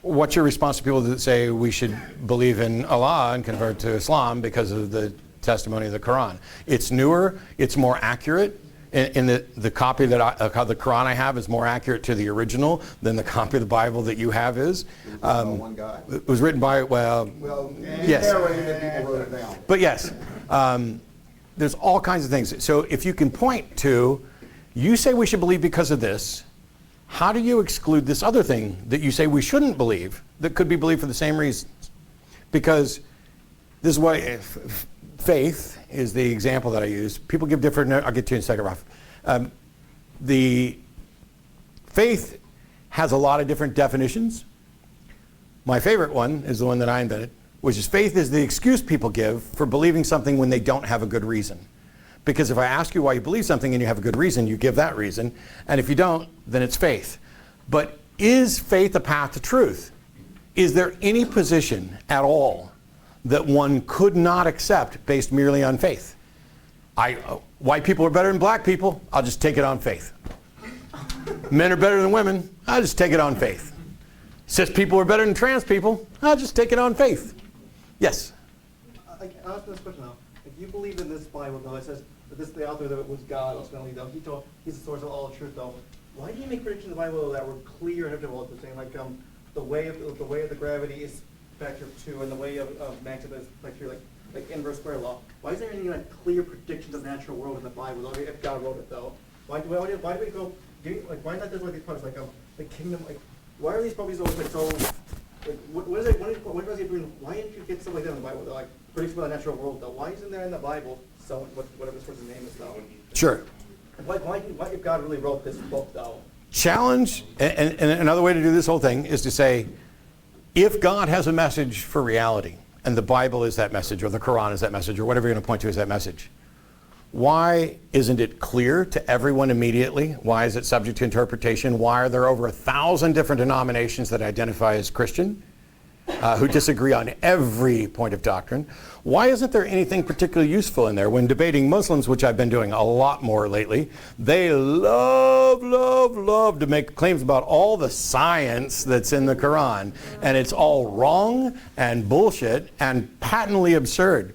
B: What's your response to people that say we should believe in Allah and convert to Islam because of the testimony of the Quran? It's newer, it's more accurate. In the copy that the Quran I have is more accurate to the original than the copy of the Bible that you have is.
G: One guy.
B: It was written by, yes.
G: Narrated that people wrote it down.
B: But yes, there's all kinds of things. So if you can point to, you say we should believe because of this, how do you exclude this other thing that you say we shouldn't believe that could be believed for the same reasons? Because this is why faith is the example that I use. People give different, I'll get to you in a second, Ralph. The faith has a lot of different definitions. My favorite one is the one that I invented, which is faith is the excuse people give for believing something when they don't have a good reason. Because if I ask you why you believe something and you have a good reason, you give that reason. And if you don't, then it's faith. But is faith a path to truth? Is there any position at all that one could not accept based merely on faith? White people are better than black people, I'll just take it on faith. Men are better than women, I'll just take it on faith. Cis people are better than trans people, I'll just take it on faith. Yes?
E: I'll ask this question now. If you believe in this Bible, though, it says that this the author that was God ultimately, though, he's the source of all truth, though. Why do you make predictions in the Bible that were clear and inevitable? Saying like the way of the gravity is factor 2, and the way of maximum is factor like inverse square law. Why is there any like clear predictions of the natural world in the Bible? If God wrote it, though, why do we go? Why not just like these parts like the kingdom? Like why are these properties always like so like, what does it mean? Why didn't you get stuff like that in the Bible? They're like predictions about the natural world, though. Why isn't there in the Bible, so whatever this person's name is, though?
B: Sure.
E: Why if God really wrote this book, though?
B: Challenge, and another way to do this whole thing is to say, if God has a message for reality, and the Bible is that message, or the Quran is that message, or whatever you're going to point to as that message, why isn't it clear to everyone immediately? Why is it subject to interpretation? Why are there over 1,000 different denominations that identify as Christian, who disagree on every point of doctrine? Why isn't there anything particularly useful in there? When debating Muslims, which I've been doing a lot more lately, they love to make claims about all the science that's in the Quran, and it's all wrong and bullshit and patently absurd.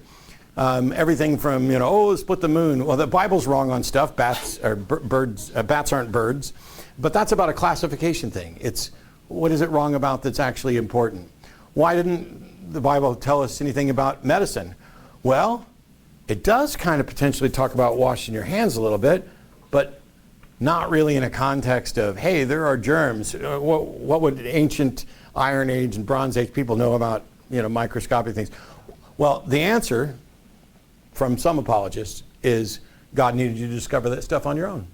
B: Everything from, split the moon. Well, the Bible's wrong on stuff. Bats aren't birds. But that's about a classification thing. It's what is it wrong about that's actually important? Why didn't the Bible tell us anything about medicine? Well, it does kind of potentially talk about washing your hands a little bit, but not really in a context of, hey, there are germs. What would ancient Iron Age and Bronze Age people know about, microscopic things? Well, the answer from some apologists is God needed you to discover that stuff on your own.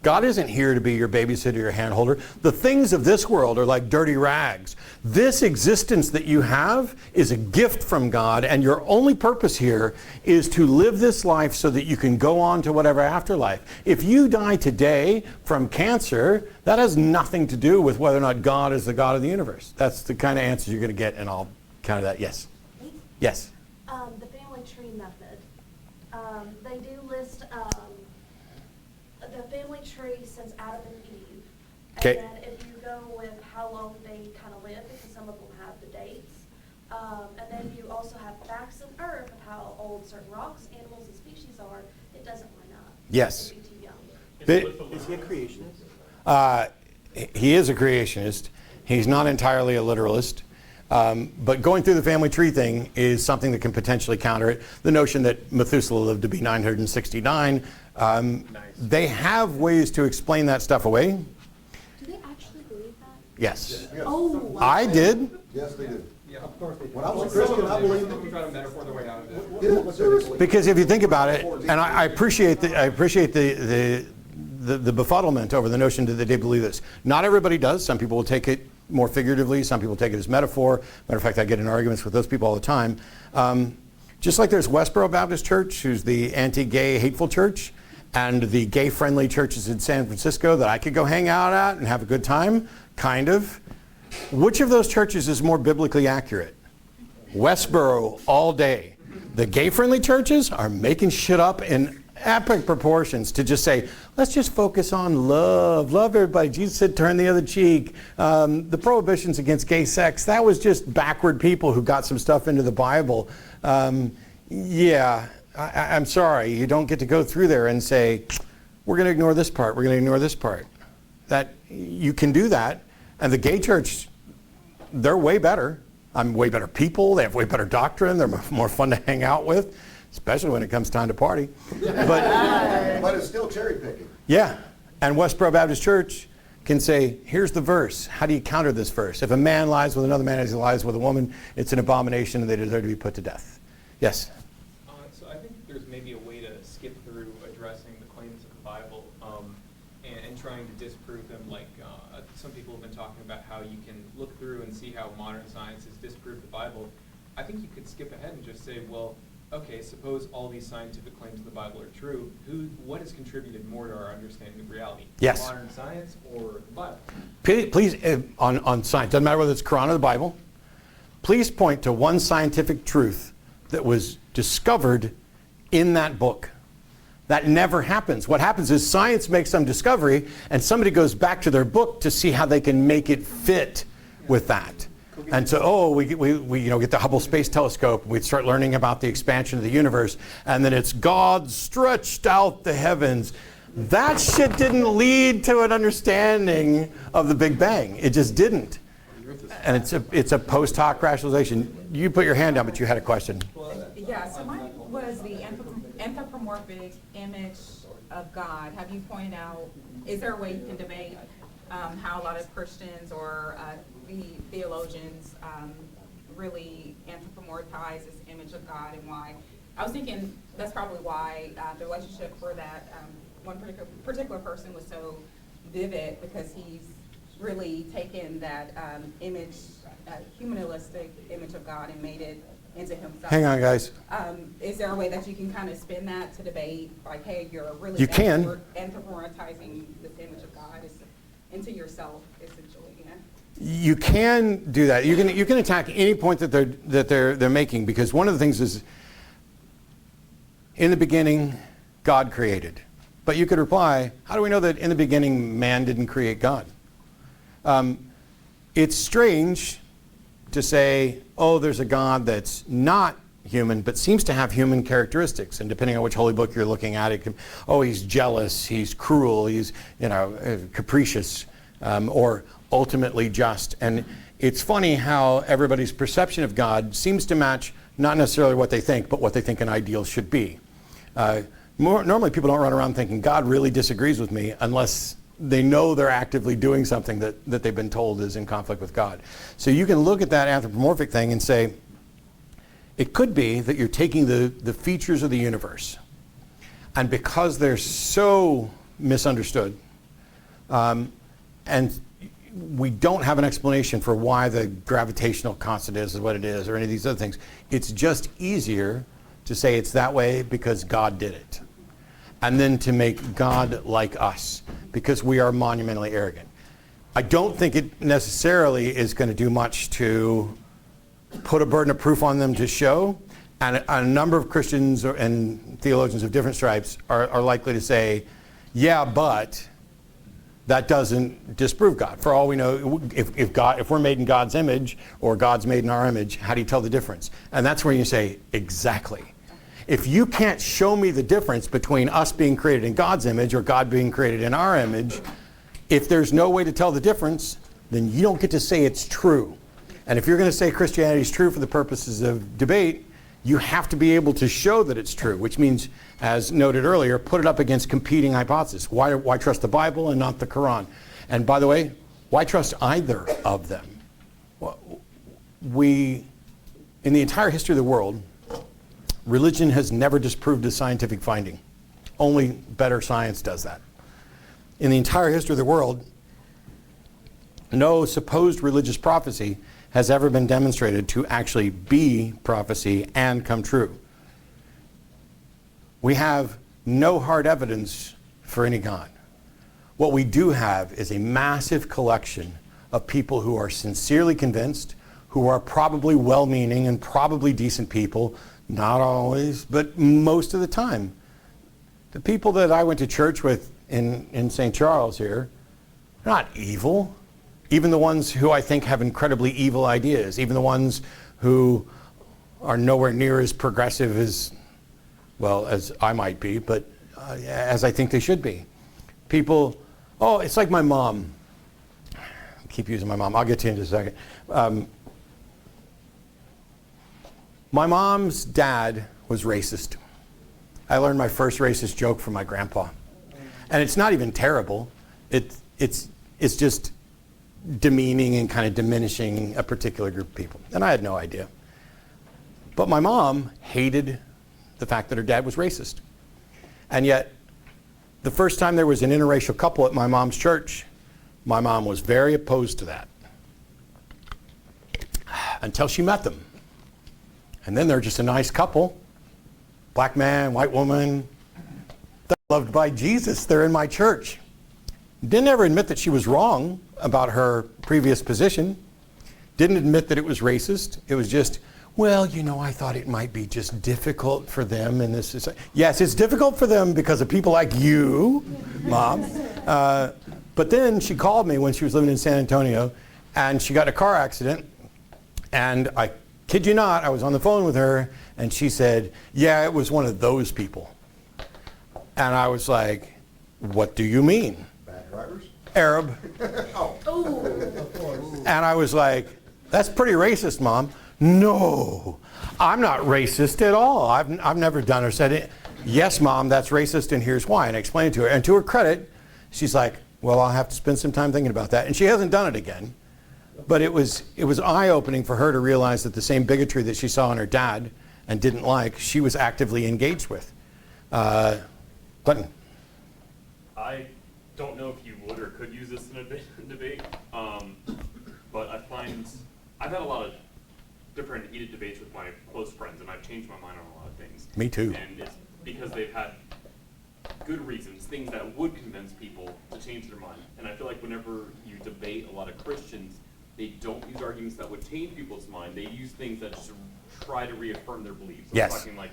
B: God isn't here to be your babysitter, your handholder. The things of this world are like dirty rags. This existence that you have is a gift from God, and your only purpose here is to live this life so that you can go on to whatever afterlife. If you die today from cancer, that has nothing to do with whether or not God is the God of the universe. That's the kind of answer you're going to get, and I'll counter that. Yes? Yes?
A: The family tree method. They do list the family tree since Adam and Eve.
B: Okay.
A: And then if you go with how long they kind of live, because some of them have the dates. And then you also have facts of Earth of how old certain rocks, animals, and species are. It doesn't line up.
B: Yes.
A: It would be too young.
E: Is he a creationist?
B: He is a creationist. He's not entirely a literalist. But going through the family tree thing is something that can potentially counter it. The notion that Methuselah lived to be 969. They have ways to explain that stuff away.
A: Do they actually believe that?
B: Yes.
G: Yes.
A: Oh, wow.
B: I did.
G: Yes, they do.
E: Yeah, of course they do.
G: When I was a Christian, I believed
F: Some of them try to metaphor their way out of it.
G: it. Yeah, seriously.
B: Because if you think about it, and I appreciate the befuddlement over the notion that they believe this. Not everybody does. Some people will take it more figuratively. Some people take it as metaphor. Matter of fact, I get in arguments with those people all the time. Just like there's Westboro Baptist Church, who's the anti-gay, hateful church, and the gay-friendly churches in San Francisco that I could go hang out at and have a good time, kind of. Which of those churches is more biblically accurate? Westboro all day. The gay-friendly churches are making shit up in epic proportions to just say, let's just focus on love. Love everybody. Jesus said turn the other cheek. The prohibitions against gay sex, that was just backward people who got some stuff into the Bible. I'm sorry. You don't get to go through there and say, we're going to ignore this part. We're going to ignore this part. That you can do that. And the gay church, they're way better. Way better people. They have way better doctrine. They're more fun to hang out with, especially when it comes time to party.
G: But it's still cherry picking.
B: Yeah. And Westboro Baptist Church can say, here's the verse. How do you counter this verse? If a man lies with another man as he lies with a woman, it's an abomination and they deserve to be put to death. Yes?
F: So I think there's maybe a way to skip through addressing the claims of the Bible and trying to disprove them. Like some people have been talking about how you can look through and see how modern science has disproved the Bible. I think you could skip ahead and just say, well, okay, suppose all these scientific claims of the Bible are true. What has contributed more to our understanding of reality?
B: Yes.
F: Modern science or the Bible?
B: Please, on science, doesn't matter whether it's Quran or the Bible, please point to one scientific truth that was discovered in that book. That never happens. What happens is science makes some discovery and somebody goes back to their book to see how they can make it fit with that. And so, we get the Hubble Space Telescope, we start learning about the expansion of the universe, and then it's God stretched out the heavens. That shit didn't lead to an understanding of the Big Bang. It just didn't. And it's a post hoc rationalization. You put your hand down, but you had a question.
I: Yeah, so mine was the anthropomorphic image of God. Have you pointed out, is there a way you can debate how a lot of Christians or the theologians really anthropomorphize this image of God, and why. I was thinking that's probably why the relationship for that one particular person was so vivid, because he's really taken that image, humanistic image of God, and made it into himself.
B: Hang on, guys.
I: Is there a way that you can kind of spin that to debate, like, hey, you're really
B: You can.
I: anthropomorphizing this image of God into yourself, essentially? Yeah.
B: You can do that. You can attack any point that they're making, because one of the things is, in the beginning, God created. But you could reply, how do we know that in the beginning man didn't create God? It's strange to say, oh, there's a God that's not human, but seems to have human characteristics. And depending on which holy book you're looking at, it can, oh, he's jealous, he's cruel, he's capricious, or ultimately just. And it's funny how everybody's perception of God seems to match not necessarily what they think, but what they think an ideal should be. Normally people don't run around thinking God really disagrees with me unless they know they're actively doing something that they've been told is in conflict with God. So you can look at that anthropomorphic thing and say, it could be that you're taking the features of the universe, and because they're so misunderstood, and we don't have an explanation for why the gravitational constant is what it is, or any of these other things, it's just easier to say it's that way because God did it. And then to make God like us, because we are monumentally arrogant. I don't think it necessarily is going to do much to put a burden of proof on them to show. And a number of Christians and theologians of different stripes are likely to say, yeah, but that doesn't disprove God. For all we know, if we're made in God's image, or God's made in our image, how do you tell the difference? And that's where you say, exactly. If you can't show me the difference between us being created in God's image or God being created in our image, if there's no way to tell the difference, then you don't get to say it's true. And if you're going to say Christianity is true for the purposes of debate, you have to be able to show that it's true, which means, as noted earlier, put it up against competing hypotheses. Why trust the Bible and not the Quran? And by the way, why trust either of them? In the entire history of the world, religion has never disproved a scientific finding. Only better science does that. In the entire history of the world, no supposed religious prophecy has ever been demonstrated to actually be prophecy and come true. We have no hard evidence for any God. What we do have is a massive collection of people who are sincerely convinced, who are probably well-meaning and probably decent people. Not always, but most of the time. The people that I went to church with in St. Charles here, they're not evil. Even the ones who I think have incredibly evil ideas, even the ones who are nowhere near as progressive as I might be, but as I think they should be. People, oh, it's like my mom. I keep using my mom. I'll get to you in just a second. My mom's dad was racist. I learned my first racist joke from my grandpa. And it's not even terrible. It's just demeaning and kind of diminishing a particular group of people. And I had no idea. But my mom hated the fact that her dad was racist. And yet, the first time there was an interracial couple at my mom's church, my mom was very opposed to that. Until she met them. And then they're just a nice couple. Black man, white woman. They're loved by Jesus. They're in my church. Didn't ever admit that she was wrong about her previous position. Didn't admit that it was racist. It was just, well, I thought it might be just difficult for them in this society. Yes, it's difficult for them because of people like you, Mom. But then she called me when she was living in San Antonio, and she got in a car accident, and I kid you not, I was on the phone with her, and she said, yeah, it was one of those people. And I was like, what do you mean?
G: Bad drivers?
B: Arab.
G: Oh.
B: And I was like, that's pretty racist, Mom. No, I'm not racist at all. I've never done or said it. Yes, Mom, that's racist, and here's why. And I explained it to her. And to her credit, she's like, Well, I'll have to spend some time thinking about that. And she hasn't done it again. But it was eye-opening for her to realize that the same bigotry that she saw in her dad and didn't like, she was actively engaged with. Clinton.
D: I don't know if you would or could use this in a debate, but I find I've had a lot of different heated debates with my close friends, and I've changed my mind on a lot of things.
B: Me too.
D: And it's because they've had good reasons, things that would convince people to change their mind. And I feel like whenever you debate a lot of Christians, they don't use arguments that would change people's mind. They use things that just try to reaffirm their beliefs. So
B: Yes.
D: I'm talking like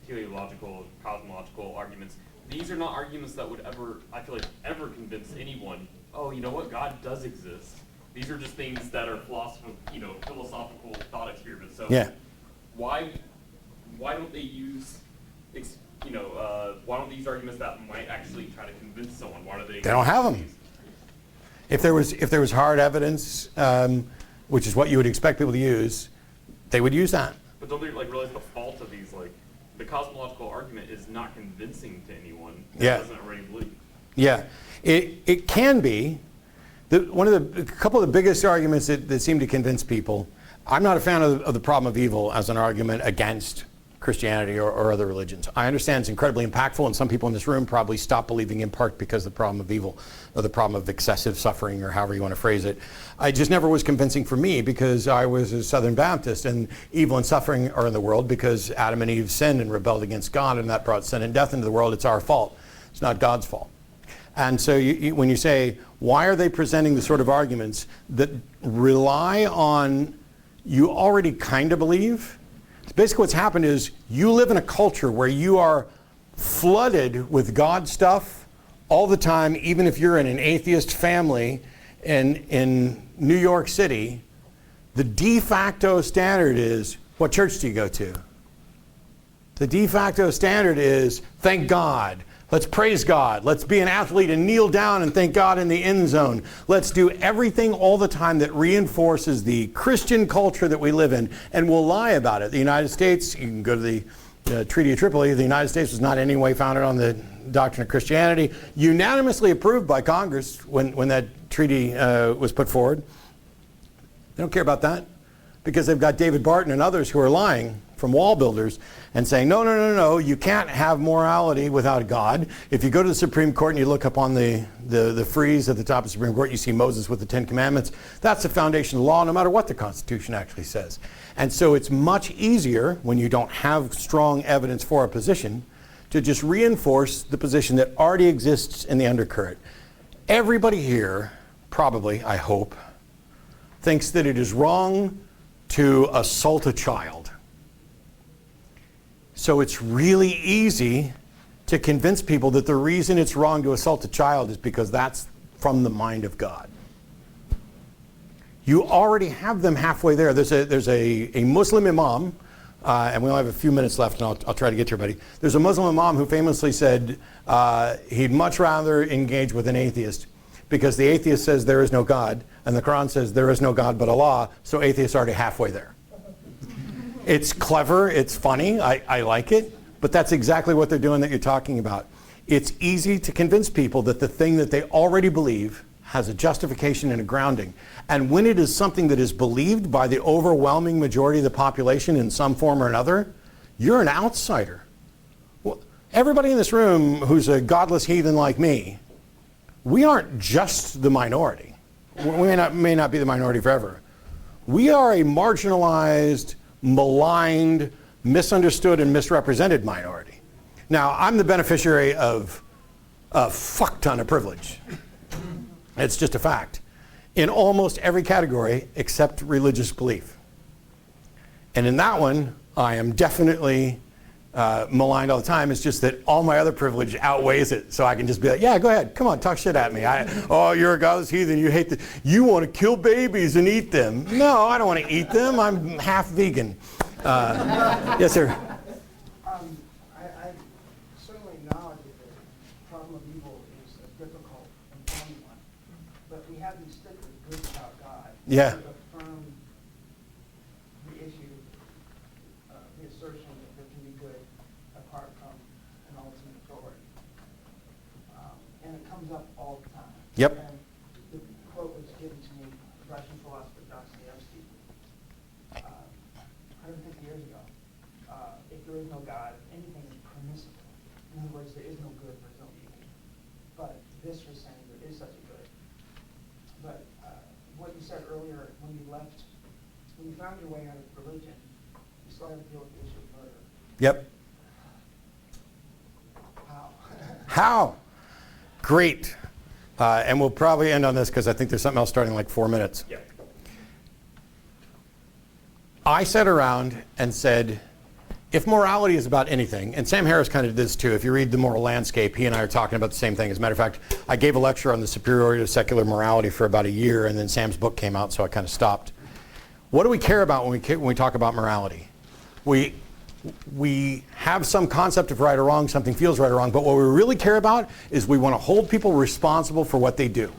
D: teleological, cosmological arguments. These are not arguments that would ever convince anyone, oh, you know what, God does exist. These are just things that are philosophical thought experiments. So
B: Yeah.
D: why don't they use, why don't these arguments that might actually try to convince someone, why do they?
B: They don't have them. If there was hard evidence, which is what you would expect people to use, they would use that.
D: But don't they realize the fault of these, the cosmological argument is not convincing to anyone that doesn't already believe.
B: Yeah, it can be. A couple of the biggest arguments that seem to convince people, I'm not a fan of the problem of evil as an argument against Christianity or other religions. I understand it's incredibly impactful, and some people in this room probably stop believing in part because of the problem of evil, or the problem of excessive suffering, or however you want to phrase it. It just never was convincing for me because I was a Southern Baptist, and evil and suffering are in the world because Adam and Eve sinned and rebelled against God, and that brought sin and death into the world. It's our fault. It's not God's fault. And so when you say, why are they presenting the sort of arguments that rely on you already kind of believe? Basically what's happened is you live in a culture where you are flooded with God stuff all the time, even if you're in an atheist family in New York City. The de facto standard is, what church do you go to? The de facto standard is, thank God. Let's praise God. Let's be an athlete and kneel down and thank God in the end zone. Let's do everything all the time that reinforces the Christian culture that we live in, and we'll lie about it. The United States, you can go to the Treaty of Tripoli, the United States was not in any way founded on the doctrine of Christianity, unanimously approved by Congress when that treaty was put forward. They don't care about that because they've got David Barton and others who are lying from wall builders and saying, no, you can't have morality without God. If you go to the Supreme Court and you look up on the frieze at the top of the Supreme Court, you see Moses with the Ten Commandments. That's the foundation of law, no matter what the Constitution actually says. And so it's much easier when you don't have strong evidence for a position to just reinforce the position that already exists in the undercurrent. Everybody here, probably, I hope, thinks that it is wrong to assault a child. So it's really easy to convince people that the reason it's wrong to assault a child is because that's from the mind of God. You already have them halfway there. There's a Muslim imam, and we only have a few minutes left, and I'll try to get to everybody. There's a Muslim imam who famously said he'd much rather engage with an atheist because the atheist says there is no God, and the Quran says there is no God but Allah, so atheists are already halfway there. It's clever, it's funny, I like it, but that's exactly what they're doing that you're talking about. It's easy to convince people that the thing that they already believe has a justification and a grounding. And when it is something that is believed by the overwhelming majority of the population in some form or another, you're an outsider. Well, everybody in this room who's a godless heathen like me, we aren't just the minority. We may not be the minority forever. We are a marginalized, maligned, misunderstood, and misrepresented minority. Now, I'm the beneficiary of a fuck ton of privilege. It's just a fact. In almost every category except religious belief. And in that one, I am definitely maligned all the time. It's just that all my other privilege outweighs it. So I can just be like, yeah, go ahead. Come on, talk shit at me. Oh, you're a godless heathen. You want to kill babies and eat them. No, I don't want to eat them. I'm half vegan. Yes, sir.
J: I certainly acknowledge that the problem of evil is a difficult and thorny one. But we have these stickers good about God.
B: Yeah.
J: To affirm the issue, the assertion that there can be good apart from an ultimate authority. And it comes up
B: Yep.
J: And the quote was given to me, Russian philosopher Dostoevsky, 150 years ago. If there is no God, anything is permissible. In other words, there is no good, there is no evil. But this was saying there is such a good. But what you said earlier, when you found your way out of religion, you still had to deal with the issue of murder.
B: Yep.
J: How?
B: How? Great. And we'll probably end on this because I think there's something else starting in like 4 minutes.
D: Yeah.
B: I sat around and said, if morality is about anything, and Sam Harris kind of did this too, if you read The Moral Landscape, he and I are talking about the same thing. As a matter of fact, I gave a lecture on the superiority of secular morality for about a year, and then Sam's book came out, so I kind of stopped. What do we care about when we talk about morality? We have some concept of right or wrong, something feels right or wrong, but what we really care about is we want to hold people responsible for what they do.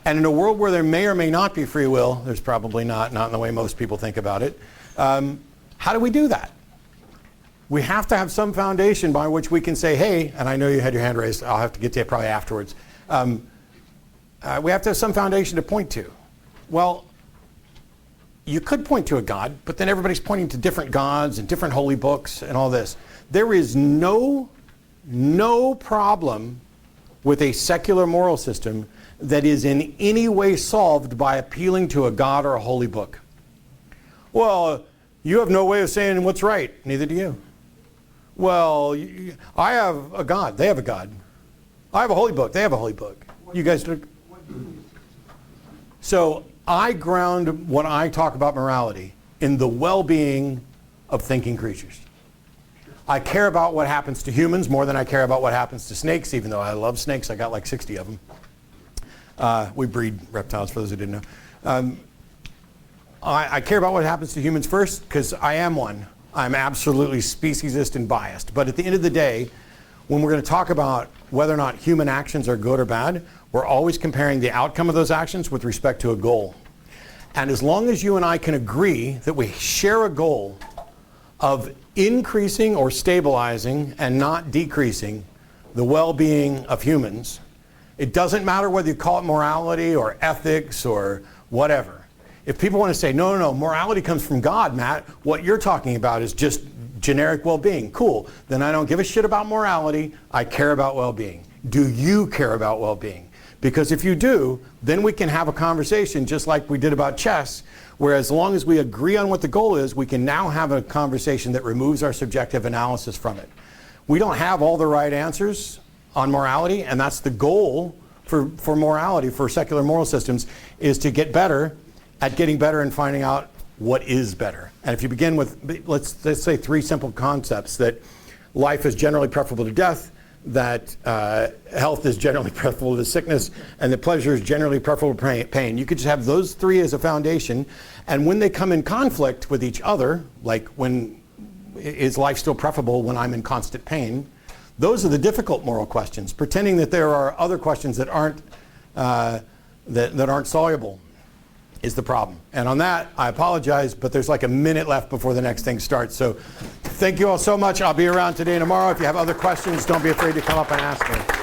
B: And in a world where there may or may not be free will, there's probably not in the way most people think about it, how do we do that? We have to have some foundation by which we can say, hey, and I know you had your hand raised, I'll have to get to it probably afterwards. We have to have some foundation to point to. Well, you could point to a God, but then everybody's pointing to different gods and different holy books and all this. There is no problem with a secular moral system that is in any way solved by appealing to a god or a holy book. Well, you have no way of saying what's right. Neither do you. Well, I have a god. They have a god. I have a holy book. They have a holy book. You guys do. So I ground when I talk about morality in the well-being of thinking creatures. I care about what happens to humans more than I care about what happens to snakes, even though I love snakes. I got like 60 of them. We breed reptiles, for those who didn't know. I care about what happens to humans first because I am one. I'm absolutely speciesist and biased. But at the end of the day, when we're going to talk about whether or not human actions are good or bad, we're always comparing the outcome of those actions with respect to a goal. And as long as you and I can agree that we share a goal of increasing or stabilizing and not decreasing the well-being of humans, it doesn't matter whether you call it morality or ethics or whatever. If people want to say, no, morality comes from God, Matt, what you're talking about is just generic well-being. Cool. Then I don't give a shit about morality. I care about well-being. Do you care about well-being? Because if you do, then we can have a conversation just like we did about chess, where as long as we agree on what the goal is, we can now have a conversation that removes our subjective analysis from it. We don't have all the right answers on morality, and that's the goal for morality, for secular moral systems, is to get better at getting better and finding out what is better. And if you begin with, let's say 3 simple concepts: that life is generally preferable to death, that health is generally preferable to sickness, and that pleasure is generally preferable to pain. You could just have those 3 as a foundation, and when they come in conflict with each other, like when is life still preferable when I'm in constant pain, those are the difficult moral questions. Pretending that there are other questions that aren't that aren't soluble is the problem. And on that, I apologize, but there's like a minute left before the next thing starts. So thank you all so much. I'll be around today and tomorrow. If you have other questions, don't be afraid to come up and ask me.